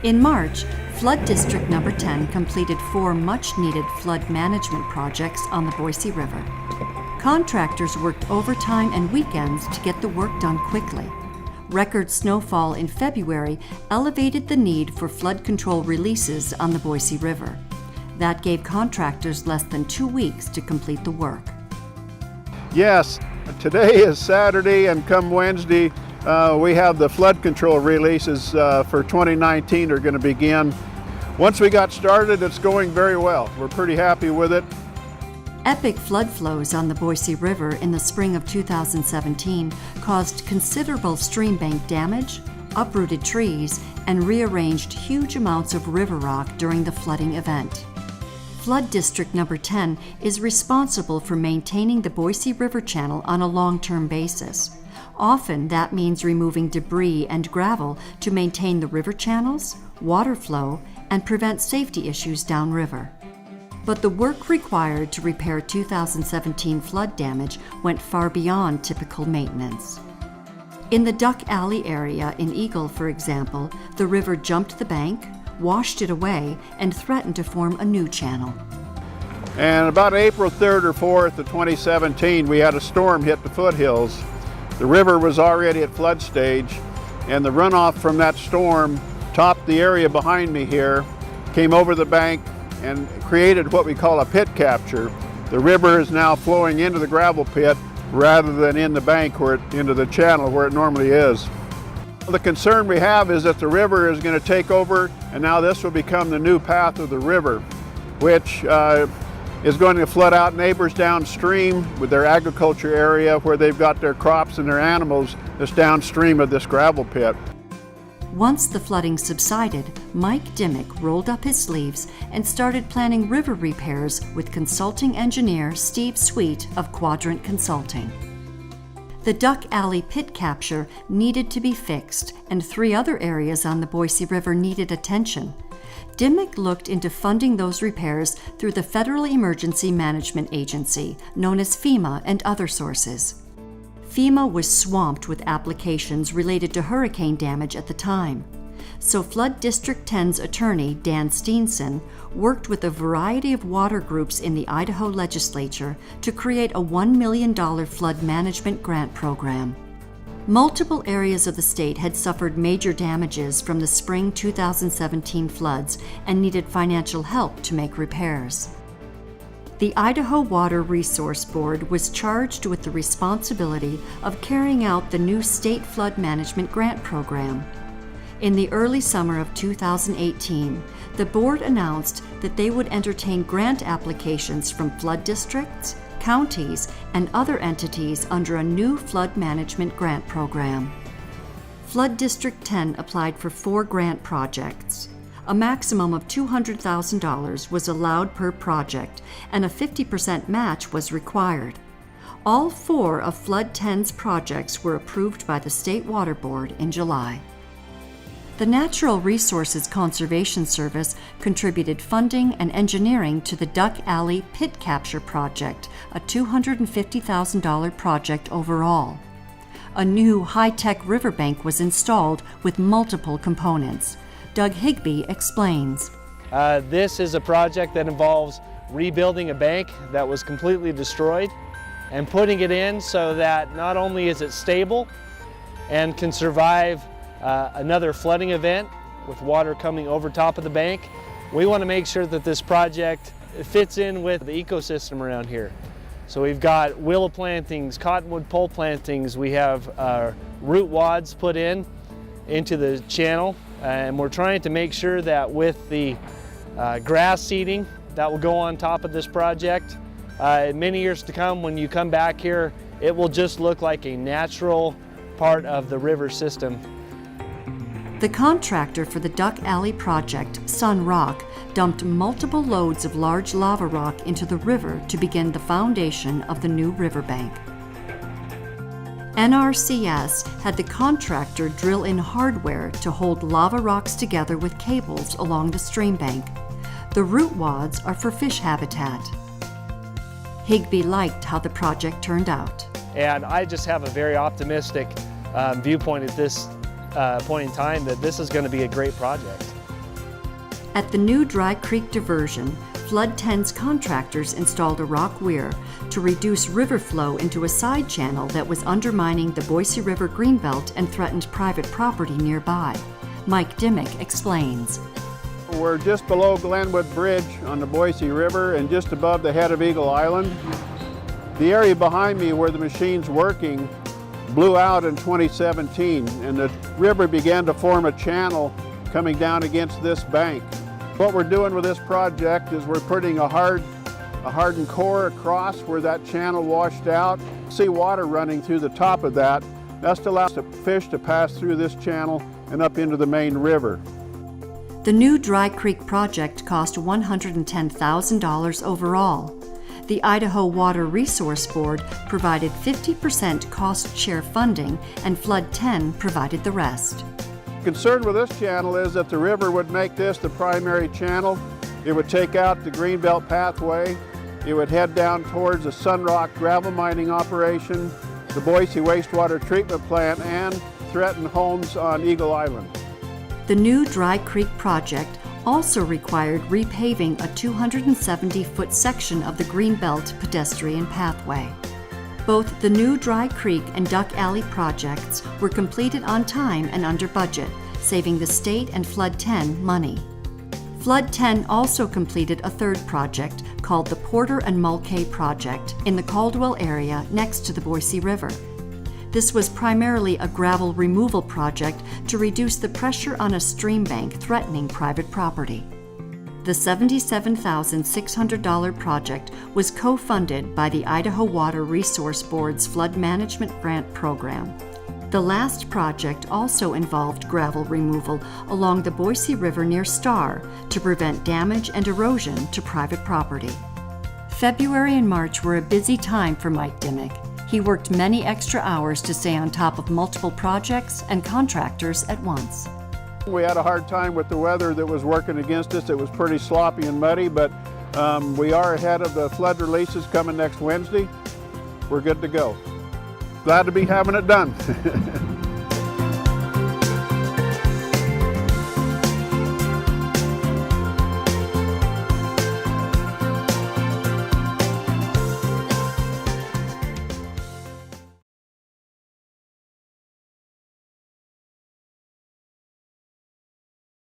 In March, Flood District Number 10 completed 4 much-needed flood management projects on the Boise River. Contractors worked overtime and weekends to get the work done quickly. Record snowfall in February elevated the need for flood control releases on the Boise River. That gave contractors less than 2 weeks to complete the work. Yes, today is Saturday, and come Wednesday, we have the flood control releases for 2019 are going to begin. Once we got started, it's going very well. We're pretty happy with it. Epic flood flows on the Boise River in the spring of 2017 caused considerable stream bank damage, uprooted trees, and rearranged huge amounts of river rock during the flooding event. Flood District Number 10 is responsible for maintaining the Boise River channel on a long-term basis. Often that means removing debris and gravel to maintain the river channels, water flow, and prevent safety issues downriver. But the work required to repair 2017 flood damage went far beyond typical maintenance. In the Duck Alley area in Eagle, for example, the river jumped the bank, washed it away, and threatened to form a new channel. And about April 3rd or 4th of 2017, we had a storm hit the foothills. The river was already at flood stage, and the runoff from that storm topped the area behind me here, came over the bank, and created what we call a pit capture. The river is now flowing into the gravel pit rather than in the bank into the channel where it normally is. The concern we have is that the river is going to take over, and now this will become the new path of the river, which is going to flood out neighbors downstream with their agriculture area where they've got their crops and their animals that's downstream of this gravel pit. Once the flooding subsided, Mike Dimmick rolled up his sleeves and started planning river repairs with consulting engineer Steve Sweet of Quadrant Consulting. The Duck Alley pit capture needed to be fixed, and 3 other areas on the Boise River needed attention. Dimmick looked into funding those repairs through the Federal Emergency Management Agency, known as FEMA, and other sources. FEMA was swamped with applications related to hurricane damage at the time. So Flood District 10's attorney, Dan Steenson, worked with a variety of water groups in the Idaho legislature to create a $1 million flood management grant program. Multiple areas of the state had suffered major damages from the spring 2017 floods and needed financial help to make repairs. The Idaho Water Resource Board was charged with the responsibility of carrying out the new state flood management grant program. In the early summer of 2018, the board announced that they would entertain grant applications from flood districts, counties, and other entities under a new flood management grant program. Flood District 10 applied for 4 grant projects. A maximum of $200,000 was allowed per project, and a 50% match was required. All 4 of Flood 10's projects were approved by the State Water Board in July. The Natural Resources Conservation Service contributed funding and engineering to the Duck Alley Pit Capture Project, a $250,000 project overall. A new high-tech riverbank was installed with multiple components. Doug Higbee explains. This is a project that involves rebuilding a bank that was completely destroyed and putting it in so that not only is it stable and can survive another flooding event with water coming over top of the bank, we want to make sure that this project fits in with the ecosystem around here. So we've got willow plantings, cottonwood pole plantings, we have root wads put into the channel, and we're trying to make sure that with the grass seeding that will go on top of this project, in many years to come, when you come back here, it will just look like a natural part of the river system. The contractor for the Duck Alley project, Sun Rock, dumped multiple loads of large lava rock into the river to begin the foundation of the new riverbank. NRCS had the contractor drill in hardware to hold lava rocks together with cables along the stream bank. The root wads are for fish habitat. Higbee liked how the project turned out. And I just have a very optimistic viewpoint at this point in time that this is going to be a great project. At the new Dry Creek diversion, Flood 10's contractors installed a rock weir to reduce river flow into a side channel that was undermining the Boise River greenbelt and threatened private property nearby. Mike Dimmick explains. We're just below Glenwood Bridge on the Boise River and just above the head of Eagle Island. The area behind me where the machine's working blew out in 2017, and the river began to form a channel coming down against this bank. What we're doing with this project is we're putting a hardened core across where that channel washed out. See water running through the top of that. That's to allow the fish to pass through this channel and up into the main river. The new Dry Creek project cost $110,000 overall. The Idaho Water Resource Board provided 50% cost share funding, and Flood 10 provided the rest. Concern with this channel is that the river would make this the primary channel. It would take out the Greenbelt pathway. It would head down towards the Sunrock gravel mining operation, the Boise wastewater treatment plant, and threaten homes on Eagle Island. The new Dry Creek project also required repaving a 270-foot section of the Greenbelt pedestrian pathway. Both the new Dry Creek and Duck Alley projects were completed on time and under budget, saving the state and Flood 10 money. Flood 10 also completed a third project called the Porter and Mulcahy Project in the Caldwell area next to the Boise River. This was primarily a gravel removal project to reduce the pressure on a stream bank threatening private property. The $77,600 project was co-funded by the Idaho Water Resource Board's Flood Management Grant Program. The last project also involved gravel removal along the Boise River near Star to prevent damage and erosion to private property. February and March were a busy time for Mike Dimmick. He worked many extra hours to stay on top of multiple projects and contractors at once. We had a hard time with the weather that was working against us. It was pretty sloppy and muddy, but we are ahead of the flood releases coming next Wednesday. We're good to go. Glad to be having it done.